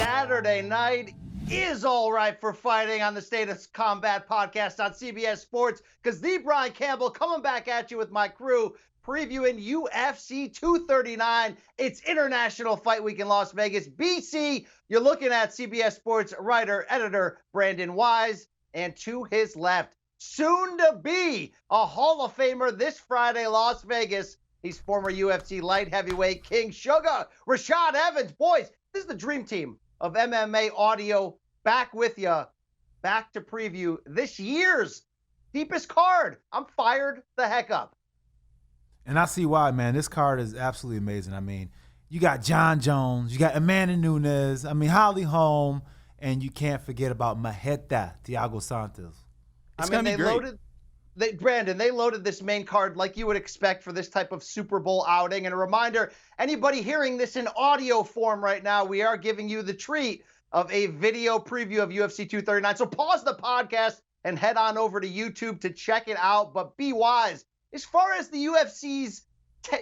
Saturday night is all right for fighting on the State of Combat podcast on CBS Sports, because the Brian Campbell coming back at you with my crew previewing UFC 239. It's International Fight Week in Las Vegas. BC, you're looking at CBS Sports writer-editor Brandon Wise, and to his left, soon to be a Hall of Famer this Friday, Las Vegas. He's former UFC light heavyweight king Suga, Rashad Evans. Boys, this is the dream team of MMA audio back with you, back to preview this year's deepest card. I'm fired the heck up. And I see why, man. This card is absolutely amazing. I mean, you got John Jones, you got Amanda Nunes, Holm, and you can't forget about Maheta, Thiago Santos. They loaded this main card like you would expect for this type of Super Bowl outing. And a reminder, anybody hearing this in audio form right now, we are giving you the treat of a video preview of UFC 239. So pause the podcast and head on over to YouTube to check it out. But be wise. As far as the UFC's,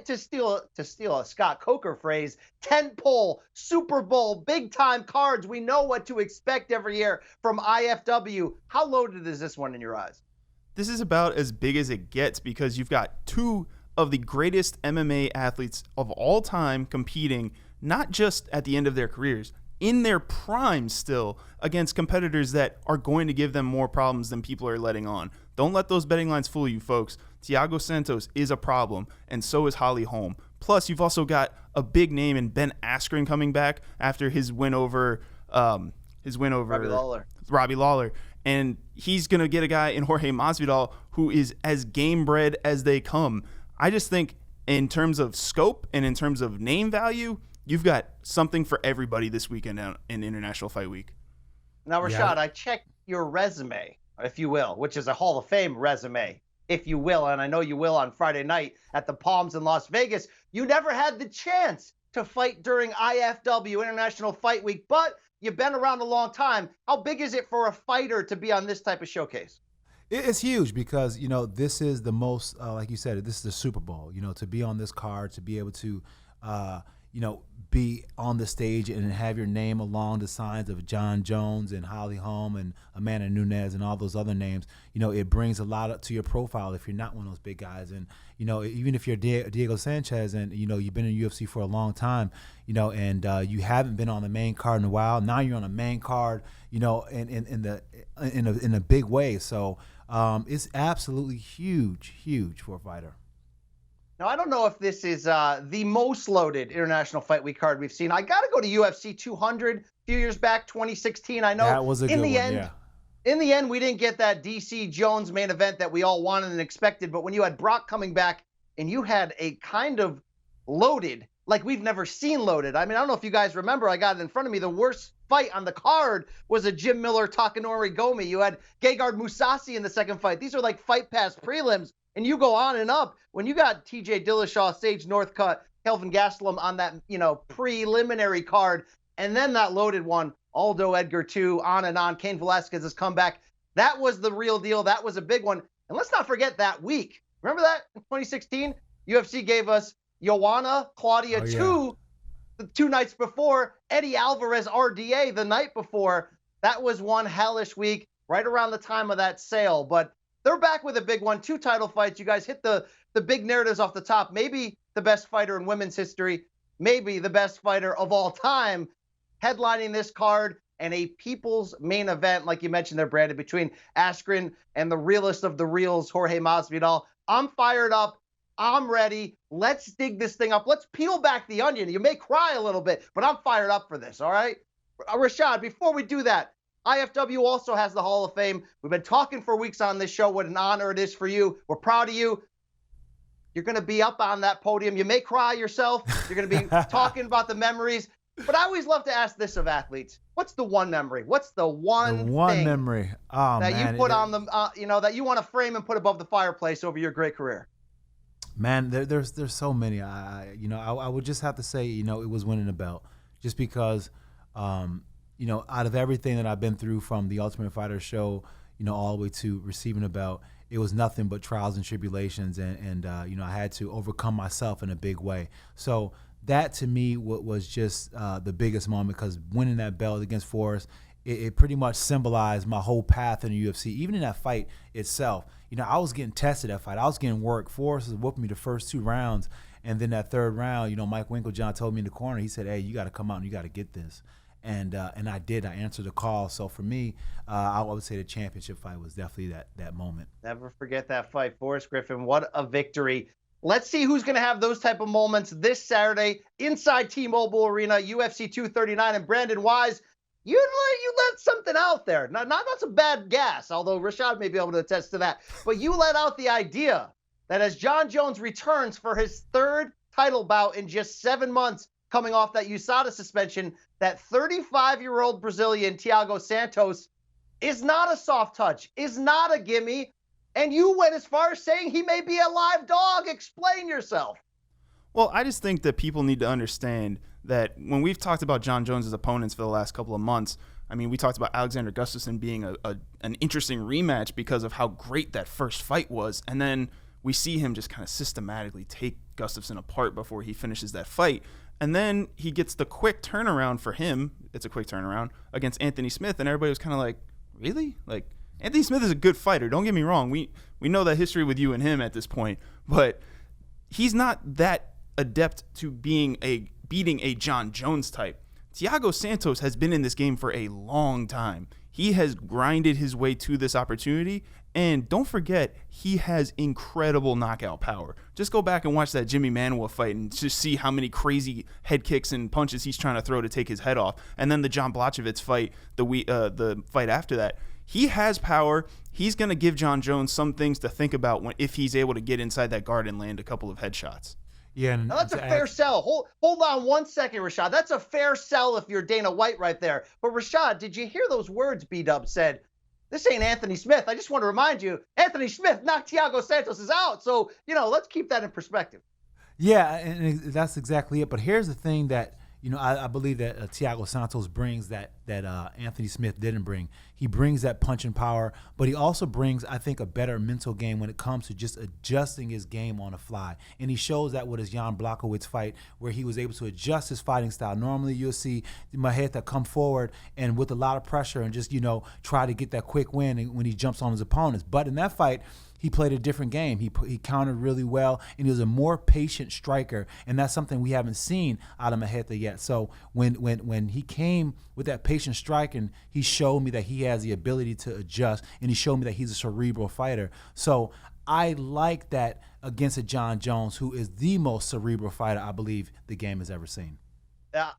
to steal a Scott Coker phrase, tentpole, Super Bowl, big-time cards, we know what to expect every year from IFW. How loaded is this one in your eyes? This is about as big as it gets because you've got two of the greatest MMA athletes of all time competing, not just at the end of their careers, in their prime still, against competitors that are going to give them more problems than people are letting on. Don't let those betting lines fool you, folks. Thiago Santos is a problem, and so is Holm. Plus, you've also got a big name in Ben Askren coming back after his win over Robbie Lawler. And he's going to get a guy in Masvidal who is as game-bred as they come. I just think in terms of scope and in terms of name value, you've got something for everybody this weekend in International Fight Week. Now, Rashad, I checked your resume, if you will, which is a Hall of Fame resume, if you will, and I know you will on Friday night at the Palms in Las Vegas. You never had the chance to fight during IFW, International Fight Week, but you've been around a long time. How big is it for a fighter to be on this type of showcase? It's huge because, this is the most, like you said, this is the Super Bowl, to be on this card, to be able to, be on the stage and have your name along the signs of John Jones and Holm and Amanda Nunes and all those other names. It brings a lot to your profile if you're not one of those big guys. And, even if you're Diego Sanchez and, you've been in UFC for a long time, and you haven't been on the main card in a while. Now you're on the main card, in a big way. So it's absolutely huge for a fighter. Now, I don't know if this is the most loaded International Fight Week card we've seen. I got to go to UFC 200 a few years back, 2016. I know that was a good one, yeah. In the end, we didn't get that DC Jones main event that we all wanted and expected. But when you had Brock coming back and you had a kind of loaded, like we've never seen loaded. I don't know if you guys remember, I got it in front of me. The worst fight on the card was a Jim Miller Takanori Gomi. You had Gegard Mousasi in the second fight. These are like Fight Pass prelims. And you go on and up. When you got TJ Dillashaw, Sage Northcutt, Kelvin Gastelum on that, preliminary card, and then that loaded one, Aldo Edgar 2, on and on, Cain Velasquez's comeback. That was the real deal. That was a big one. And let's not forget that week. Remember that in 2016? UFC gave us Joanna Claudia 2 the 2 nights before, Eddie Alvarez RDA the night before. That was one hellish week right around the time of that sale. But they're back with a big one, 2 title fights. You guys hit the big narratives off the top. Maybe the best fighter in women's history, maybe the best fighter of all time, headlining this card, and a people's main event, like you mentioned there, Brandon, between Askren and the realest of the reals, Masvidal. I'm fired up. I'm ready. Let's dig this thing up. Let's peel back the onion. You may cry a little bit, but I'm fired up for this, all right? Rashad, before we do that, IFW also has the Hall of Fame. We've been talking for weeks on this show what an honor it is for you. We're proud of you. You're going to be up on that podium. You may cry yourself. You're going to be talking about the memories. But I always love to ask this of athletes. What's the one memory? What's the one thing memory you put on them, that you want to frame and put above the fireplace over your great career? Man, there's so many. I would just have to say, it was winning a belt. Just because out of everything that I've been through from the Ultimate Fighter show, all the way to receiving a belt, it was nothing but trials and tribulations, and I had to overcome myself in a big way. So that to me was just the biggest moment, because winning that belt against Forrest, it pretty much symbolized my whole path in the UFC. Even in that fight itself, I was getting tested that fight. I was getting work. Forrest was whooping me the first 2 rounds, and then that 3rd round, Mike Winklejohn told me in the corner. He said, "Hey, you got to come out and you got to get this." And I did. I answered the call. So for me, I would say the championship fight was definitely that moment. Never forget that fight. Forrest Griffin, what a victory. Let's see who's going to have those type of moments this Saturday inside T-Mobile Arena, UFC 239. And Brandon Wise, you let something out there. Not some bad gas, although Rashad may be able to attest to that. But you let out the idea that as Jon Jones returns for his 3rd title bout in just 7 months, coming off that USADA suspension, that 35-year-old Brazilian Thiago Santos is not a soft touch, is not a gimme, and you went as far as saying he may be a live dog. Explain yourself. Well, I just think that people need to understand that when we've talked about Jon Jones' opponents for the last couple of months, I mean, we talked about Alexander Gustafsson being an interesting rematch because of how great that first fight was, and then we see him just kind of systematically take Gustafsson apart before he finishes that fight. And then he gets the quick turnaround for him. It's a quick turnaround against Anthony Smith. And everybody was kind of like, really? Like, Anthony Smith is a good fighter. Don't get me wrong. We know that history with you and him at this point. But he's not that adept to beating a Jon Jones type. Thiago Santos has been in this game for a long time. He has grinded his way to this opportunity. And don't forget, he has incredible knockout power. Just go back and watch that Jimmy Manuwa fight and just see how many crazy head kicks and punches he's trying to throw to take his head off. And then the John Blachowicz fight, the fight after that. He has power. He's going to give Jon Jones some things to think about if he's able to get inside that guard and land a couple of headshots. Yeah, now that's a fair sell. Hold on 1 second, Rashad. That's a fair sell if you're Dana White right there. But Rashad, did you hear those words B-Dub said? This ain't Anthony Smith. I just want to remind you, Anthony Smith knocked Thiago Santos out. So, let's keep that in perspective. Yeah, and that's exactly it. But here's the thing that, I believe that Thiago Santos brings that Anthony Smith didn't bring. He brings that punching power, but he also brings, I think, a better mental game when it comes to just adjusting his game on the fly. And he shows that with his Jan Blachowicz fight, where he was able to adjust his fighting style. Normally you'll see Maheta come forward and with a lot of pressure and just, try to get that quick win when he jumps on his opponents. But in that fight, he played a different game. He countered really well, and he was a more patient striker, and that's something we haven't seen out of Maheta yet. So when he came with that patient striking, he showed me that he has the ability to adjust, and he showed me that he's a cerebral fighter. So I like that against a Jon Jones, who is the most cerebral fighter I believe the game has ever seen.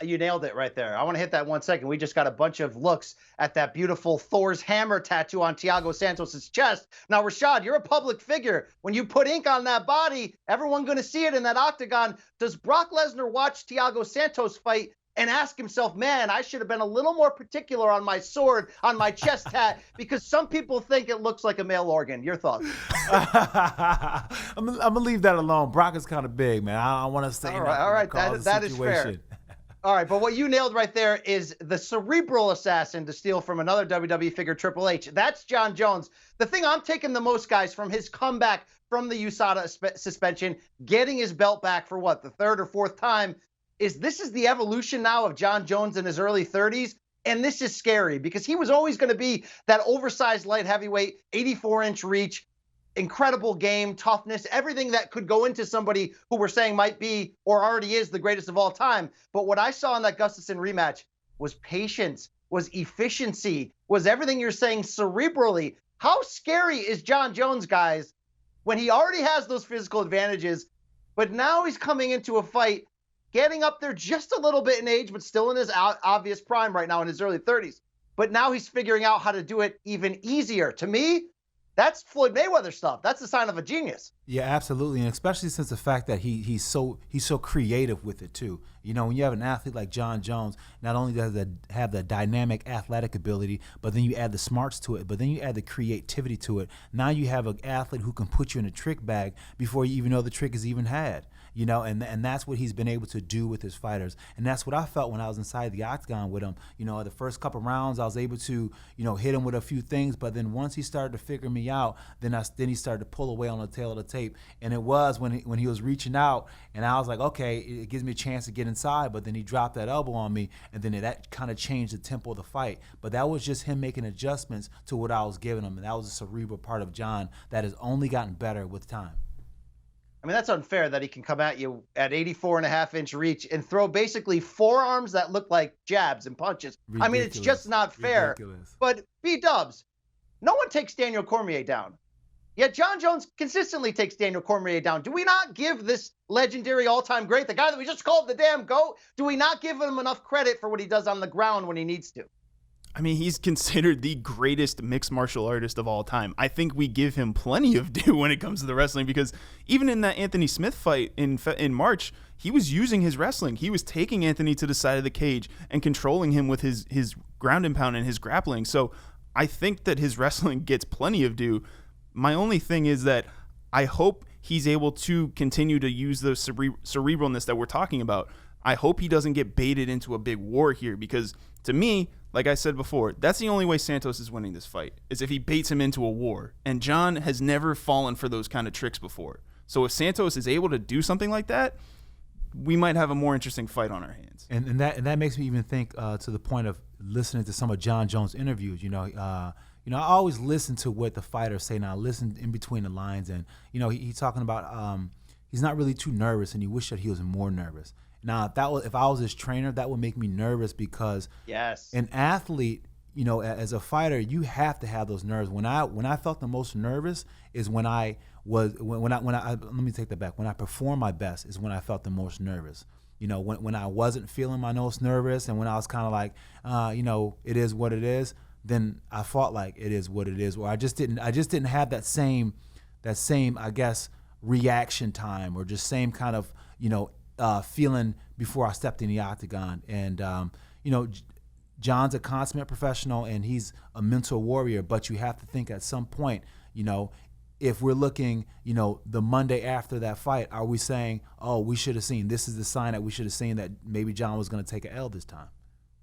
You nailed it right there. I want to hit that 1 second. We just got a bunch of looks at that beautiful Thor's hammer tattoo on Thiago Santos' chest. Now, Rashad, you're a public figure. When you put ink on that body, everyone's going to see it in that octagon. Does Brock Lesnar watch Thiago Santos fight and ask himself, man, I should have been a little more particular on my sword, on my chest tat, because some people think it looks like a male organ? Your thoughts? I'm going to leave that alone. Brock is kind of big, man. I don't want to say all right. That is fair. All right, but what you nailed right there is the cerebral assassin, to steal from another WWE figure, Triple H. That's Jon Jones. The thing I'm taking the most, guys, from his comeback from the USADA suspension, getting his belt back for what, the 3rd or 4th time, is this is the evolution now of Jon Jones in his early 30s. And this is scary because he was always going to be that oversized light heavyweight, 84-inch reach, incredible game, toughness, everything that could go into somebody who we're saying might be or already is the greatest of all time. But what I saw in that Gustafsson rematch was patience, was efficiency, was everything you're saying cerebrally. How scary is Jon Jones, guys, when he already has those physical advantages, but now he's coming into a fight, getting up there just a little bit in age, but still in his obvious prime right now in his early 30s. But now he's figuring out how to do it even easier. To me, that's Floyd Mayweather stuff. That's the sign of a genius. Yeah, absolutely, and especially since the fact that he's so creative with it too. When you have an athlete like Jon Jones, not only does it have the dynamic athletic ability, but then you add the smarts to it, but then you add the creativity to it. Now you have an athlete who can put you in a trick bag before you even know the trick is even had. and that's what he's been able to do with his fighters. And that's what I felt when I was inside the octagon with him. The first couple rounds, I was able to, hit him with a few things, but then once he started to figure me out, then he started to pull away on the tail of the tape. And it was when he was reaching out, and I was like, okay, it gives me a chance to get inside, but then he dropped that elbow on me, and then that kind of changed the tempo of the fight. But that was just him making adjustments to what I was giving him, and that was a cerebral part of John that has only gotten better with time. I mean, that's unfair that he can come at you at 84.5-inch reach and throw basically forearms that look like jabs and punches. Ridiculous. I mean, it's just not fair. Ridiculous. But B-dubs, no one takes Daniel Cormier down. Yet John Jones consistently takes Daniel Cormier down. Do we not give this legendary all-time great, the guy that we just called the damn GOAT, do we not give him enough credit for what he does on the ground when he needs to? I mean, he's considered the greatest mixed martial artist of all time. I think we give him plenty of due when it comes to the wrestling, because even in that Anthony Smith fight in March, he was using his wrestling. He was taking Anthony to the side of the cage and controlling him with his ground and pound and his grappling. So I think that his wrestling gets plenty of due. My only thing is that I hope he's able to continue to use the cerebralness that we're talking about. I hope he doesn't get baited into a big war here, because to me, like I said before, that's the only way Santos is winning this fight, is if he baits him into a war. And John has never fallen for those kind of tricks before. So if Santos is able to do something like that, we might have a more interesting fight on our hands. And that makes me even think to the point of listening to some of John Jones' interviews. I always listen to what the fighters say. Now I listen in between the lines, and he's talking about he's not really too nervous, and he wished that he was more nervous. Now, if I was his trainer, that would make me nervous, because an athlete, as a fighter, you have to have those nerves. When I felt the most nervous is when I let me take that back. When I performed my best is when I felt the most nervous. When I wasn't feeling my most nervous, and when I was kind of like, it is what it is, then I fought like it is what it is. Or I just didn't have that same, I guess, reaction time, or just same kind of, feeling before I stepped in the octagon. And, John's a consummate professional, and he's a mental warrior, but you have to think at some point, if we're looking, the Monday after that fight, are we saying, oh, we should have seen, this is the sign that we should have seen that maybe John was going to take an L this time?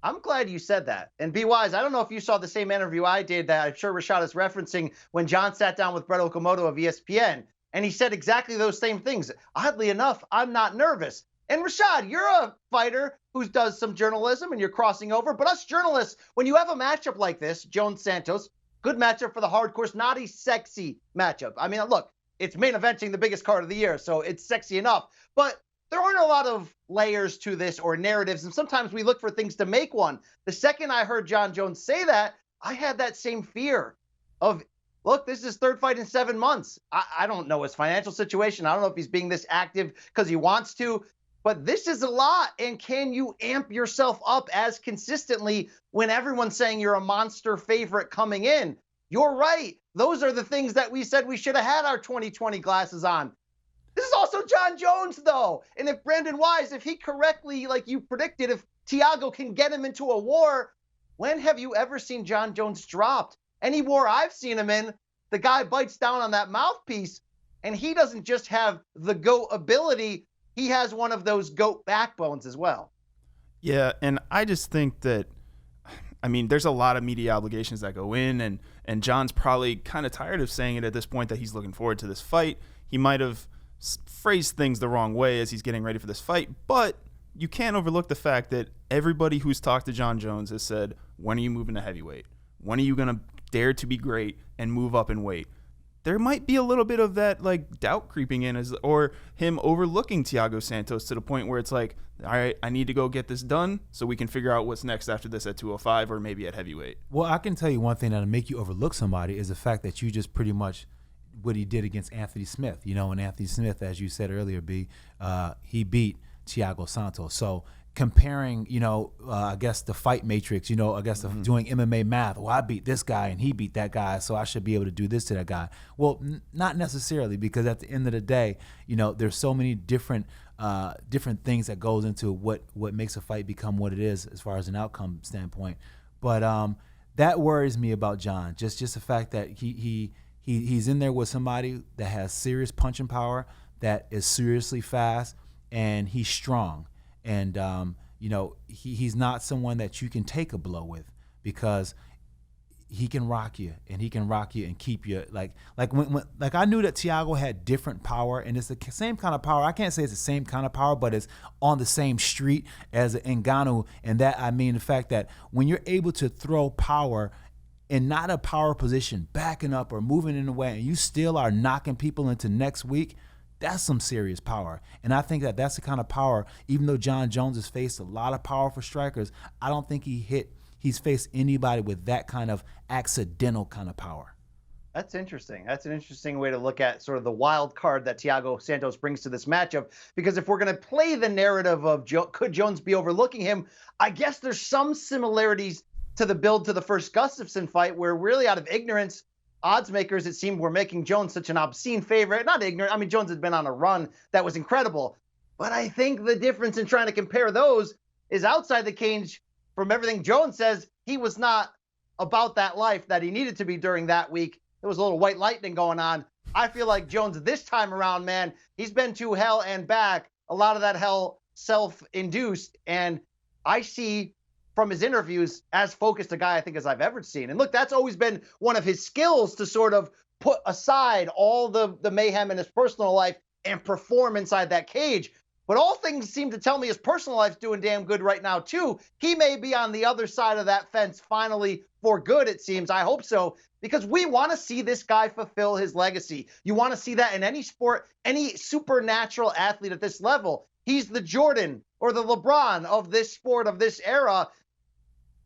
I'm glad you said that. And be wise, I don't know if you saw the same interview I did that I'm sure Rashad is referencing, when John sat down with Brett Okamoto of ESPN, and he said exactly those same things. Oddly enough, I'm not nervous. And Rashad, you're a fighter who does some journalism, and you're crossing over. But us journalists, when you have a matchup like this, Jones-Santos, good matchup for the hardcore, not a sexy matchup. I mean, look, it's main eventing the biggest card of the year, so it's sexy enough. But there aren't a lot of layers to this or narratives, and sometimes we look for things to make one. The second I heard John Jones say that, I had that same fear of, look, this is his third fight in 7 months. I don't know his financial situation. I don't know if he's being this active because he wants to. But this is a lot, and can you amp yourself up as consistently when everyone's saying you're a monster favorite coming in? You're right. Those are the things that we said we should have had our 2020 glasses on. This is also John Jones, though. And if Brandon Wise, if he correctly, like you predicted, if Thiago can get him into a war, when have you ever seen John Jones dropped? Any war I've seen him in, the guy bites down on that mouthpiece, and he doesn't just have the GOAT ability, he has one of those GOAT backbones as well. Yeah, and I just think that, I mean, there's a lot of media obligations that go in, and John's probably kind of tired of saying it at this point that he's looking forward to this fight. He might have phrased things the wrong way as he's getting ready for this fight, but you can't overlook the fact that everybody who's talked to John Jones has said, when are you moving to heavyweight? When are you going to dare to be great and move up in weight? There might be a little bit of that like doubt creeping in, or him overlooking Thiago Santos to the point where it's like, all right, I need to go get this done so we can figure out what's next after this at 205 or maybe at heavyweight. Well, I can tell you one thing that'll make you overlook somebody is the fact that you just pretty much what he did against Anthony Smith. And Anthony Smith, as you said earlier, he beat Thiago Santos. So comparing, I guess the fight matrix, I guess doing MMA math. Well, I beat this guy and he beat that guy, so I should be able to do this to that guy. Well, not necessarily, because at the end of the day, there's so many different things that goes into what makes a fight become what it is as far as an outcome standpoint. But that worries me about John. Just the fact that he's in there with somebody that has serious punching power, that is seriously fast, and he's strong. And, he's not someone that you can take a blow with, because he can rock you and keep you like when I knew that Thiago had different power, and it's the same kind of power. I can't say it's the same kind of power, but it's on the same street as Ngannou. And that, I mean, the fact that when you're able to throw power in not a power position, backing up or moving in a way, and you still are knocking people into next week, that's some serious power. And I think that that's the kind of power, even though Jon Jones has faced a lot of powerful strikers, I don't think he's faced anybody with that kind of accidental kind of power. That's interesting. That's an interesting way to look at sort of the wild card that Thiago Santos brings to this matchup. Because if we're going to play the narrative of could Jones be overlooking him, I guess there's some similarities to the build to the first Gustafsson fight, where really out of ignorance, odds makers, it seemed, were making Jones such an obscene favorite. Not ignorant. I mean, Jones had been on a run that was incredible. But I think the difference in trying to compare those is outside the cage. From everything Jones says, he was not about that life that he needed to be during that week. There was a little white lightning going on. I feel like Jones this time around, man, he's been to hell and back. A lot of that hell self-induced. And I see from his interviews as focused a guy I think as I've ever seen. And look, that's always been one of his skills, to sort of put aside all the mayhem in his personal life and perform inside that cage. But all things seem to tell me his personal life's doing damn good right now, too. He may be on the other side of that fence finally for good, it seems. I hope so, because we want to see this guy fulfill his legacy. You want to see that in any sport, any supernatural athlete at this level. He's the Jordan or the LeBron of this sport, of this era.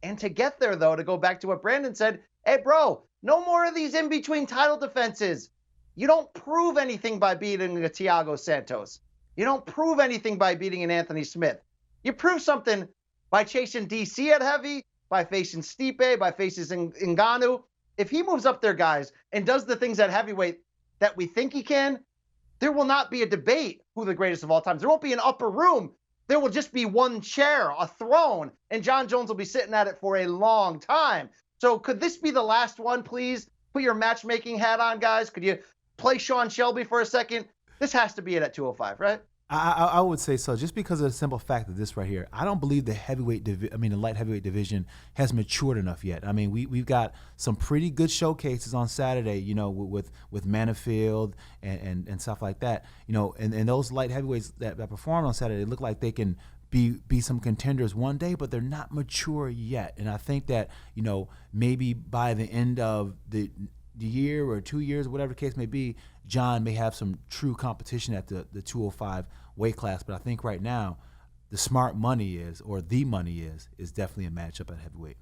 And to get there, though, to go back to what Brandon said, hey, bro, no more of these in-between title defenses. You don't prove anything by beating a Thiago Santos. You don't prove anything by beating an Anthony Smith. You prove something by chasing DC at heavy, by facing Stipe, by facing Ngannou. If he moves up there, guys, and does the things at heavyweight that we think he can, there will not be a debate who the greatest of all time is. There won't be an upper room. There will just be one chair, a throne, and Jon Jones will be sitting at it for a long time. So could this be the last one, please? Put your matchmaking hat on, guys. Could you play Sean Shelby for a second? This has to be it at 205, right? I would say so, just because of the simple fact of this right here. I don't believe the light heavyweight division has matured enough yet. I mean, we've got some pretty good showcases on Saturday, with Manifield and stuff like that. And those light heavyweights that performed on Saturday look like they can be some contenders one day, but they're not mature yet. And I think that, maybe by the end of the year or 2 years, whatever the case may be, Jon may have some true competition at the 205 weight class. But I think right now the smart money is definitely a matchup at heavyweight.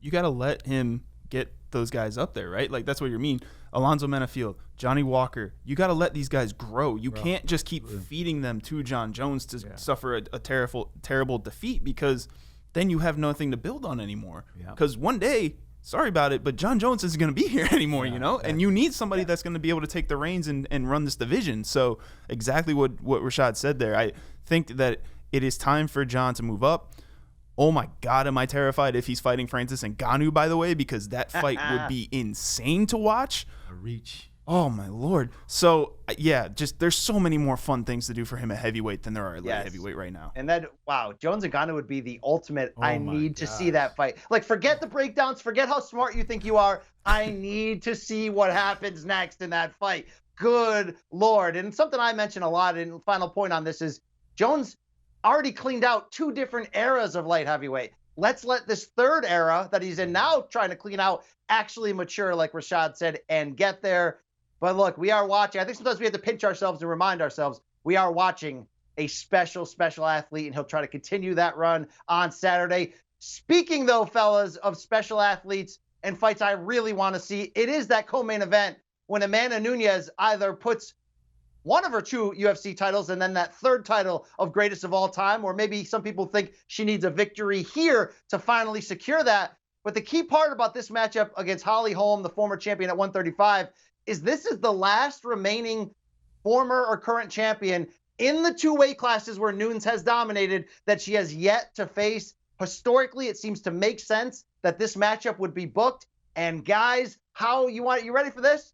You got to let him get those guys up there, right? Like, that's what you mean. Alonzo Manifield, Johnny Walker, you got to let these guys grow. You can't just keep feeding them to Jon Jones to suffer a terrible defeat, because then you have nothing to build on anymore. Because one day, sorry about it, but Jon Jones isn't going to be here anymore, and you need somebody that's going to be able to take the reins and run this division. So exactly what Rashad said there. I think that it is time for Jon to move up. Oh my God, am I terrified if he's fighting Francis Ngannou, by the way, because that fight would be insane to watch. A reach. Oh my Lord. So just there's so many more fun things to do for him at heavyweight than there are at light heavyweight right now. And then, wow, Jones and Ngannou would be the ultimate. I need to see that fight. Like, forget the breakdowns, forget how smart you think you are. I need to see what happens next in that fight. Good Lord. And something I mention a lot, and final point on this is, Jones already cleaned out 2 different eras of light heavyweight. Let's let this third era that he's in now trying to clean out actually mature, like Rashad said, and get there. But look, we are watching. I think sometimes we have to pinch ourselves and remind ourselves we are watching a special athlete, and he'll try to continue that run on Saturday. Speaking, though, fellas, of special athletes and fights I really want to see, it is that co-main event when Amanda Nunes either puts one of her 2 UFC titles and then that third title of greatest of all time, or maybe some people think she needs a victory here to finally secure that. But the key part about this matchup against Holly Holm, the former champion at 135, is this is the last remaining former or current champion in the 2 weight classes where Nunes has dominated that she has yet to face. Historically, it seems to make sense that this matchup would be booked. And guys, you ready for this?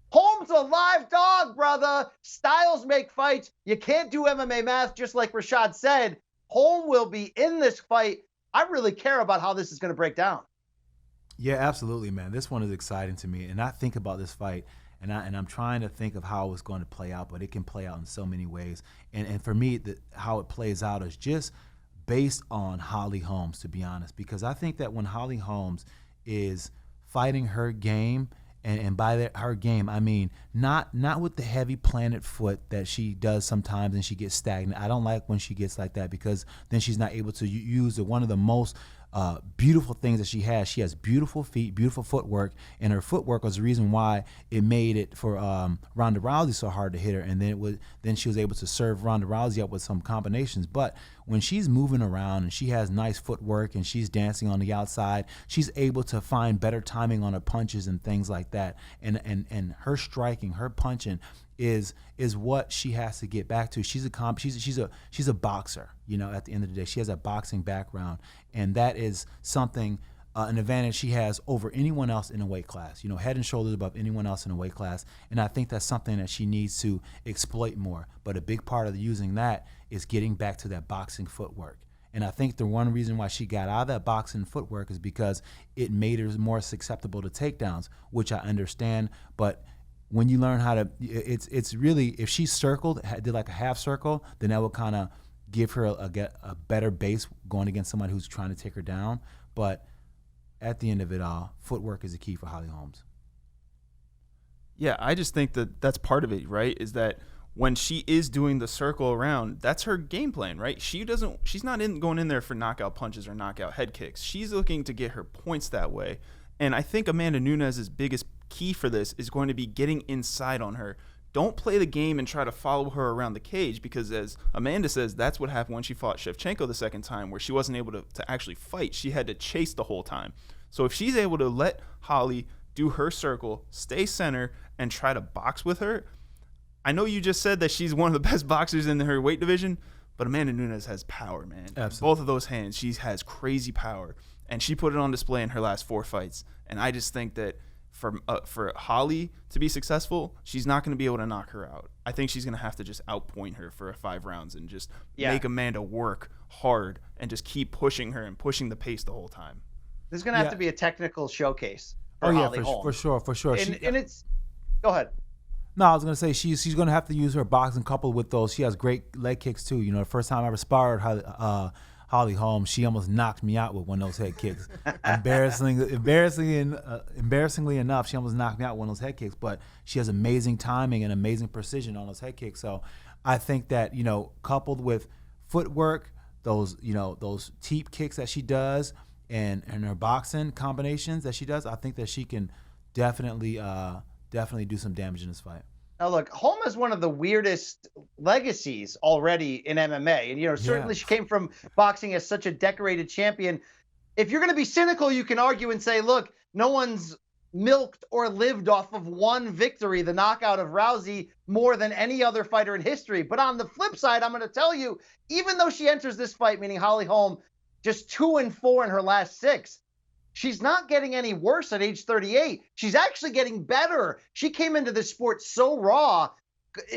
Holm's a live dog, brother. Styles make fights. You can't do MMA math, just like Rashad said. Holm will be in this fight. I really care about how this is going to break down. Yeah, absolutely, man. This one is exciting to me, and I think about this fight, and I'm trying to think of how it's going to play out, but it can play out in so many ways. And for me, how it plays out is just based on Holly Holmes, to be honest, because I think that when Holly Holmes is fighting her game, and by her game, I mean not with the heavy planted foot that she does sometimes and she gets stagnant. I don't like when she gets like that, because then she's not able to use one of the most beautiful things that she has. She has beautiful feet, beautiful footwork, and her footwork was the reason why it made it for Ronda Rousey so hard to hit her. And then she was able to serve Ronda Rousey up with some combinations. But when she's moving around and she has nice footwork and she's dancing on the outside, she's able to find better timing on her punches and things like that. And her striking, her punching is what she has to get back to. She's a boxer, at the end of the day. She has a boxing background, and that is something, an advantage she has over anyone else in a weight class, head and shoulders above anyone else in a weight class. And I think that's something that she needs to exploit more. But a big part of using that is getting back to that boxing footwork. And I think the one reason why she got out of that boxing footwork is because it made her more susceptible to takedowns, which I understand. But when you learn how to, it's really, if she circled, did like a half circle, then that would kind of give her a better base going against somebody who's trying to take her down. But at the end of it all, footwork is the key for Holly Holmes. Yeah, I just think that that's part of it, right? Is that when she is doing the circle around, that's her game plan, right? She's not going in there for knockout punches or knockout head kicks. She's looking to get her points that way. And I think Amanda Nunes' biggest key for this is going to be getting inside on her. Don't play the game and try to follow her around the cage, because as Amanda says, that's what happened when she fought Shevchenko the second time, where she wasn't able to actually fight. She had to chase the whole time. So if she's able to let Holly do her circle, stay center, and try to box with her, I know you just said that she's one of the best boxers in her weight division, but Amanda Nunes has power, man. Absolutely. Both of those hands, she has crazy power, and she put it on display in her last 4 fights. And I just think that for Holly to be successful, she's not going to be able to knock her out. I think she's going to have to just outpoint her for 5 rounds and just make Amanda work hard and just keep pushing her and pushing the pace the whole time. This is going to have to be a technical showcase for Holly Holm. For sure. And it's – go ahead. No, I was going to say she's going to have to use her boxing coupled with those. She has great leg kicks too. The first time I ever sparred Holly Holm, she almost knocked me out with one of those head kicks. Embarrassingly enough, she almost knocked me out with one of those head kicks. But she has amazing timing and amazing precision on those head kicks. So I think that coupled with footwork, those teep kicks that she does, and her boxing combinations that she does, I think that she can definitely do some damage in this fight. Now, look, Holm is one of the weirdest legacies already in MMA. And, certainly she came from boxing as such a decorated champion. If you're going to be cynical, you can argue and say, look, no one's milked or lived off of one victory, the knockout of Rousey, more than any other fighter in history. But on the flip side, I'm going to tell you, even though she enters this fight, meaning Holly Holm, just 2-4 in her last 6, she's not getting any worse at age 38. She's actually getting better. She came into this sport so raw,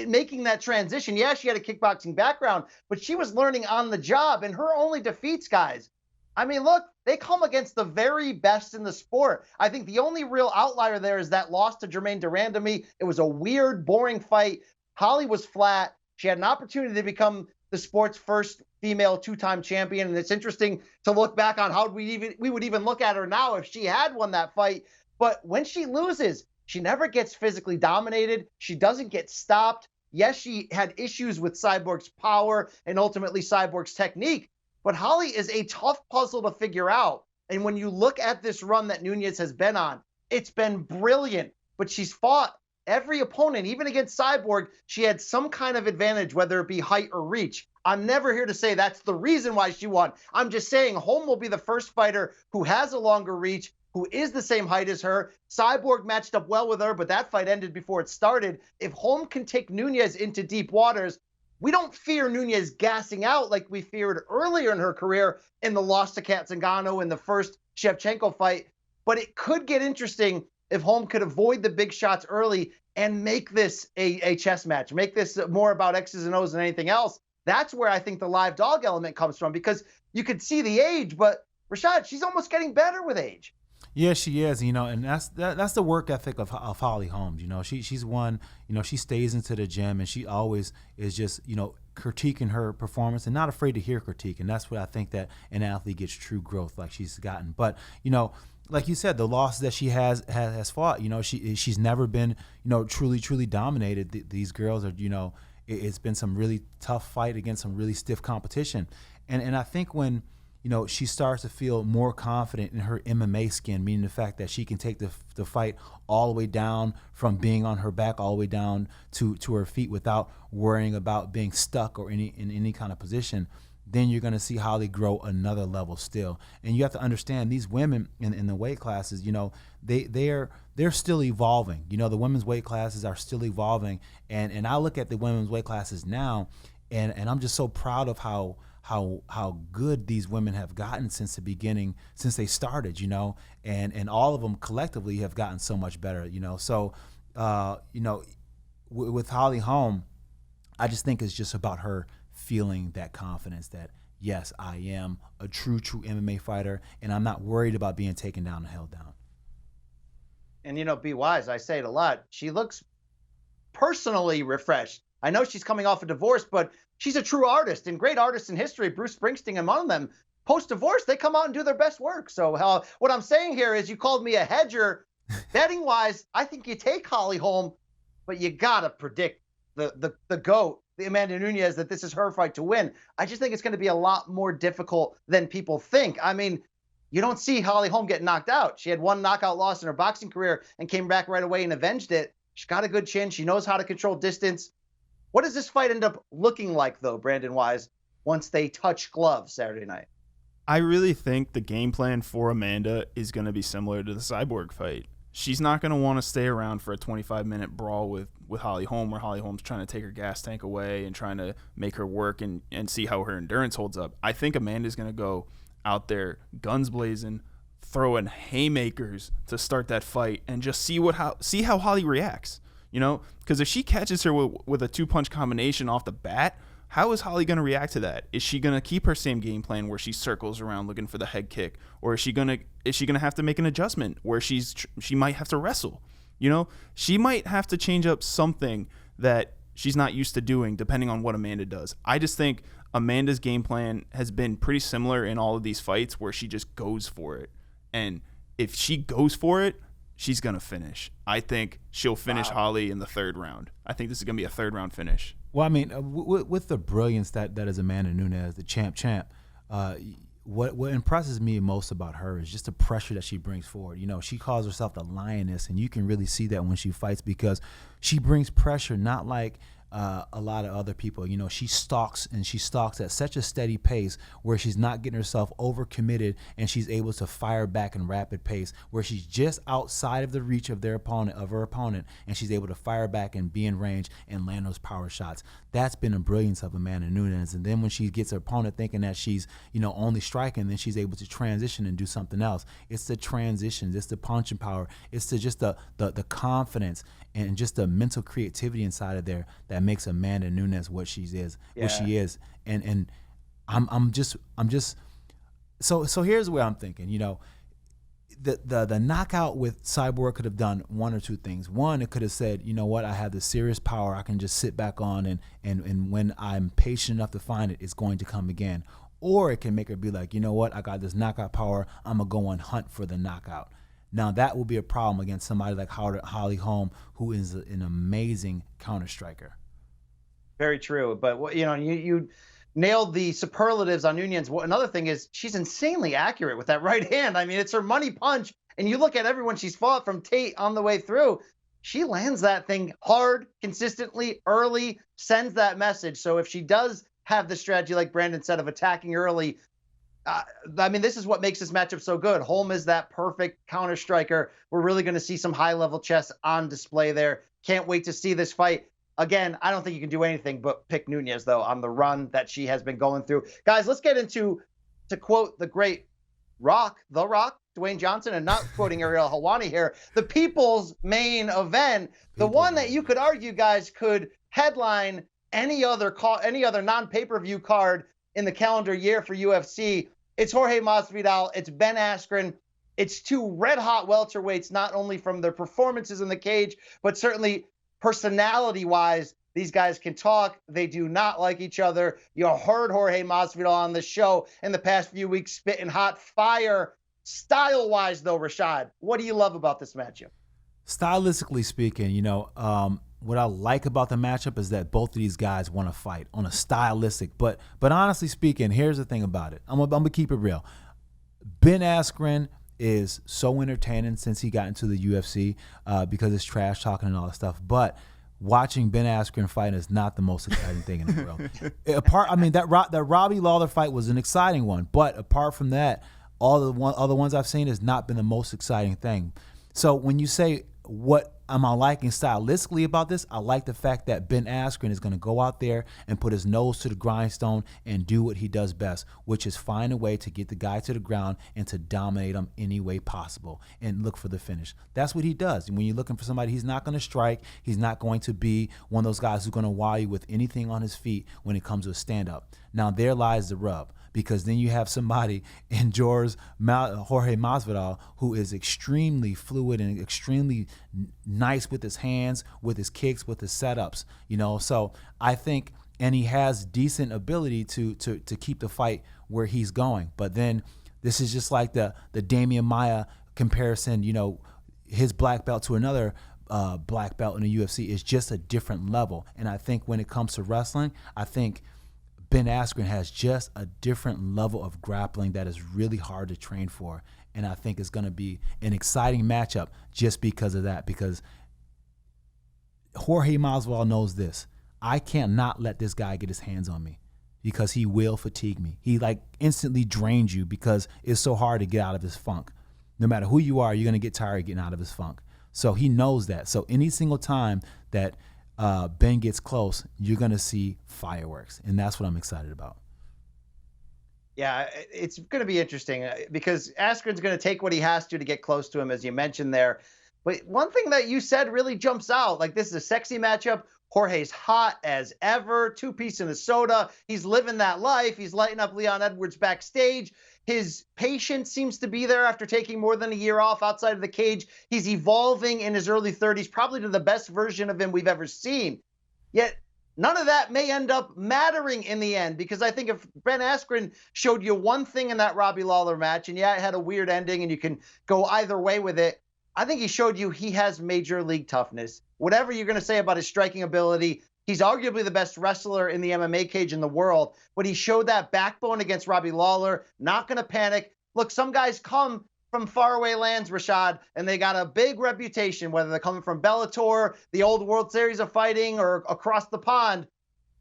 making that transition. Yeah, she had a kickboxing background, but she was learning on the job. And her only defeats, guys, I mean, look, they come against the very best in the sport. I think the only real outlier there is that loss to Germaine Durandamy. It was a weird, boring fight. Holly was flat. She had an opportunity to become the sport's first female 2-time champion. And it's interesting to look back on how we would even look at her now if she had won that fight. But when she loses, she never gets physically dominated. She doesn't get stopped. Yes, she had issues with Cyborg's power and ultimately Cyborg's technique, but Holly is a tough puzzle to figure out. And when you look at this run that Nunes has been on, it's been brilliant, but she's fought every opponent, even against Cyborg, she had some kind of advantage, whether it be height or reach. I'm never here to say that's the reason why she won. I'm just saying Holm will be the first fighter who has a longer reach, who is the same height as her. Cyborg matched up well with her, but that fight ended before it started. If Holm can take Nunes into deep waters, we don't fear Nunes gassing out like we feared earlier in her career in the loss to Kat Zingano in the first Shevchenko fight. But it could get interesting if Holm could avoid the big shots early and make this a chess match, make this more about X's and O's than anything else. That's where I think the live dog element comes from, because you could see the age, but Rashad, she's almost getting better with age. Yeah, she is, and that's the work ethic of Holly Holm. She's one, she stays into the gym, and she always is just, critiquing her performance and not afraid to hear critique. And that's what I think that an athlete gets true growth like she's gotten. But, like you said, the losses that she has fought, she's never been, truly dominated. These girls are, it's been some really tough fight against some really stiff competition. And I think when, she starts to feel more confident in her MMA skin, meaning the fact that she can take the fight all the way down from being on her back all the way down to her feet without worrying about being stuck or in any kind of position, then you're going to see Holly grow another level still. And you have to understand, these women in the weight classes, they're still evolving. The women's weight classes are still evolving. And I look at the women's weight classes now, and I'm just so proud of how good these women have gotten since the beginning, since they started, and all of them collectively have gotten so much better, So, with Holly Holm, I just think it's just about her feeling that confidence that, yes, I am a true MMA fighter, and I'm not worried about being taken down and held down. And, be wise, I say it a lot. She looks personally refreshed. I know she's coming off a divorce, but she's a true artist, and great artists in history, Bruce Springsteen among them. Post-divorce, they come out and do their best work. So what I'm saying here is, you called me a hedger. Betting-wise, I think you take Holly Holm, but you got to predict the GOAT, the Amanda Nunes, that this is her fight to win. I just think it's going to be a lot more difficult than people think. I mean, you don't see Holly Holm get knocked out. She had one knockout loss in her boxing career and came back right away and avenged it. She's got a good chin. She knows how to control distance. What does this fight end up looking like, though, Brandon Wise, once they touch gloves Saturday night? I really think the game plan for Amanda is going to be similar to the Cyborg fight. She's not going to want to stay around for a 25-minute brawl with Holly Holm, where Holly Holm's trying to take her gas tank away and trying to make her work and see how her endurance holds up. I think Amanda's going to go out there guns blazing, throwing haymakers to start that fight, and just see how Holly reacts. Because if she catches her with a two-punch combination off the bat, how is Holly going to react to that? Is she going to keep her same game plan where she circles around looking for the head kick, or is she going to have to make an adjustment where she might have to wrestle? She might have to change up something that she's not used to doing, depending on what Amanda does. I just think Amanda's game plan has been pretty similar in all of these fights, where she just goes for it, and if she goes for it, she's going to finish. I think she'll finish Holly in the third round. I think this is going to be a third-round finish. Well, I mean, with the brilliance that is Amanda Nunes, the champ, what impresses me most about her is just the pressure that she brings forward. She calls herself the lioness, and you can really see that when she fights, because she brings pressure, not like a lot of other people. She stalks at such a steady pace where she's not getting herself overcommitted, and she's able to fire back in rapid pace where she's just outside of the reach of her opponent, and she's able to fire back and be in range and land those power shots. That's been a brilliance of Amanda Nunes. And then when she gets her opponent thinking that she's only striking, then she's able to transition and do something else. It's the transitions, it's the punching power, it's just the confidence and just the mental creativity inside of there that makes Amanda Nunes what she is. And I'm just so here's where I'm thinking, the knockout with Cyborg could have done one or two things. One, it could have said, I have this serious power I can just sit back on, and when I'm patient enough to find it, it's going to come again. Or it can make her be like, I got this knockout power, I'm going to go and hunt for the knockout. Now, that will be a problem against somebody like Holly Holm, who is an amazing counter striker. Very true. But, you nailed the superlatives on Nunes. Another thing is, she's insanely accurate with that right hand. I mean, it's her money punch. And you look at everyone she's fought from Tate on the way through, she lands that thing hard, consistently, early, sends that message. So if she does have the strategy, like Brandon said, of attacking early, this is what makes this matchup so good. Holm is that perfect counter striker. We're really going to see some high-level chess on display there. Can't wait to see this fight. Again, I don't think you can do anything but pick Nunes, though, on the run that she has been going through. Guys, let's get into, to quote the great The Rock, Dwayne Johnson, and not quoting Ariel Helwani here, the people's main event, the one that you could argue, guys, could headline any other non-pay-per-view card in the calendar year for UFC. It's Jorge Masvidal. It's Ben Askren. It's two red-hot welterweights, not only from their performances in the cage, but certainly personality-wise. These guys can talk. They do not like each other. You heard Jorge Masvidal on the show in the past few weeks spitting hot fire. Style-wise, though, Rashad, what do you love about this matchup? Stylistically speaking, what I like about the matchup is that both of these guys want to fight on a stylistic. But honestly speaking, here's the thing about it. I'm gonna keep it real. Ben Askren is so entertaining since he got into the UFC because it's trash talking and all that stuff. But watching Ben Askren fight is not the most exciting thing in the world. That Robbie Lawler fight was an exciting one, but apart from that, all the other ones I've seen has not been the most exciting thing. So when you say what am I liking stylistically about this, I like the fact that Ben Askren is going to go out there and put his nose to the grindstone and do what he does best, which is find a way to get the guy to the ground and to dominate him any way possible and look for the finish. That's what he does. And when you're looking for somebody, he's not going to strike. He's not going to be one of those guys who's going to wow you with anything on his feet when it comes to a stand-up. Now, there lies the rub. Because then you have somebody in Jorge Masvidal who is extremely fluid and extremely nice with his hands, with his kicks, with his setups. So I think, and he has decent ability to keep the fight where he's going. But then this is just like the Damian Maia comparison. His black belt to another black belt in the UFC is just a different level. And I think when it comes to wrestling, I think Ben Askren has just a different level of grappling that is really hard to train for. And I think it's going to be an exciting matchup just because of that. Because Jorge Masvidal knows this. I can't not let this guy get his hands on me because he will fatigue me. He instantly drains you because it's so hard to get out of his funk. No matter who you are, you're going to get tired of getting out of his funk. So he knows that. So any single time that Ben gets close, you're going to see fireworks, and that's what I'm excited about. Yeah, it's going to be interesting because Askren's going to take what he has to get close to him, as you mentioned there. But one thing that you said really jumps out, this is a sexy matchup. Jorge's hot as ever, 2-piece in a soda. He's living that life. He's lighting up Leon Edwards backstage. His patience seems to be there after taking more than a year off outside of the cage. He's evolving in his early 30s, probably to the best version of him we've ever seen. Yet none of that may end up mattering in the end, because I think if Ben Askren showed you one thing in that Robbie Lawler match, and yeah, it had a weird ending and you can go either way with it, I think he showed you he has major league toughness. Whatever you're going to say about his striking ability, he's arguably the best wrestler in the MMA cage in the world, but he showed that backbone against Robbie Lawler, not going to panic. Look, some guys come from faraway lands, Rashad, and they got a big reputation, whether they're coming from Bellator, the old World Series of Fighting, or across the pond,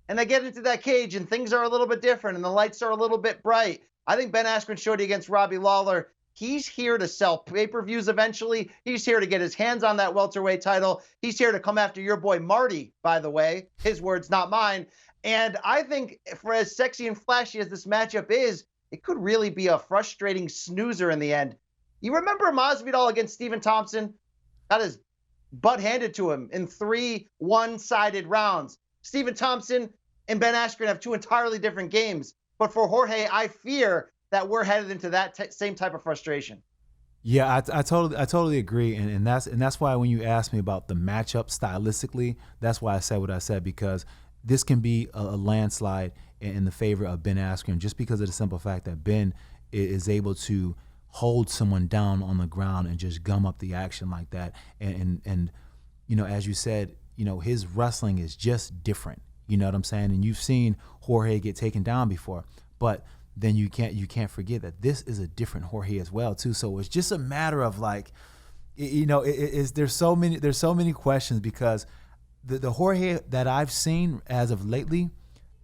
and they get into that cage and things are a little bit different and the lights are a little bit bright. I think Ben Askren showed you against Robbie Lawler. He's here to sell pay-per-views eventually. He's here to get his hands on that welterweight title. He's here to come after your boy Marty, by the way. His words, not mine. And I think for as sexy and flashy as this matchup is, it could really be a frustrating snoozer in the end. You remember Masvidal against Stephen Thompson? Got his butt handed to him in 3 one-sided rounds. Stephen Thompson and Ben Askren have 2 entirely different games. But for Jorge, I fear that we're headed into that same type of frustration. Yeah, I totally agree, and that's why when you asked me about the matchup stylistically, that's why I said what I said, because this can be a landslide in the favor of Ben Askren, just because of the simple fact that Ben is able to hold someone down on the ground and just gum up the action like that, and as you said, his wrestling is just different. You know what I'm saying? And you've seen Jorge get taken down before, but then you can't forget that this is a different Jorge as well too. So it's just a matter of there's so many questions, because the Jorge that I've seen as of lately,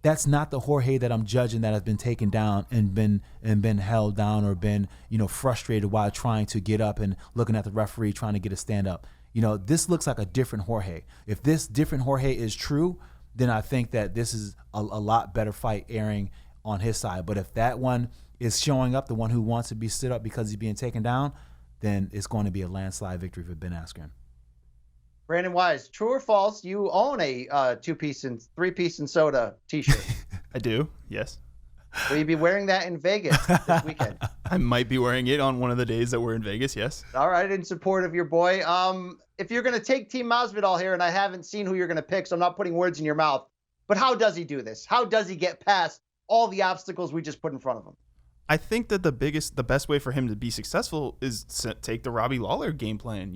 that's not the Jorge that I'm judging that has been taken down and been held down or been frustrated while trying to get up and looking at the referee trying to get a stand up. This looks like a different Jorge. If this different Jorge is true, then I think that this is a lot better fight airing on his side. But if that one is showing up, the one who wants to be stood up because he's being taken down, then it's going to be a landslide victory for Ben Askren. Brandon Wise, true or false, you own a 2-piece and 3-piece and soda t-shirt. I do, yes. Will you be wearing that in Vegas this weekend? I might be wearing it on one of the days that we're in Vegas, yes. All right, in support of your boy. If you're going to take Team Masvidal here, and I haven't seen who you're going to pick, so I'm not putting words in your mouth, but how does he do this? How does he get past all the obstacles we just put in front of him? I think that the best way for him to be successful is to take the Robbie Lawler game plan,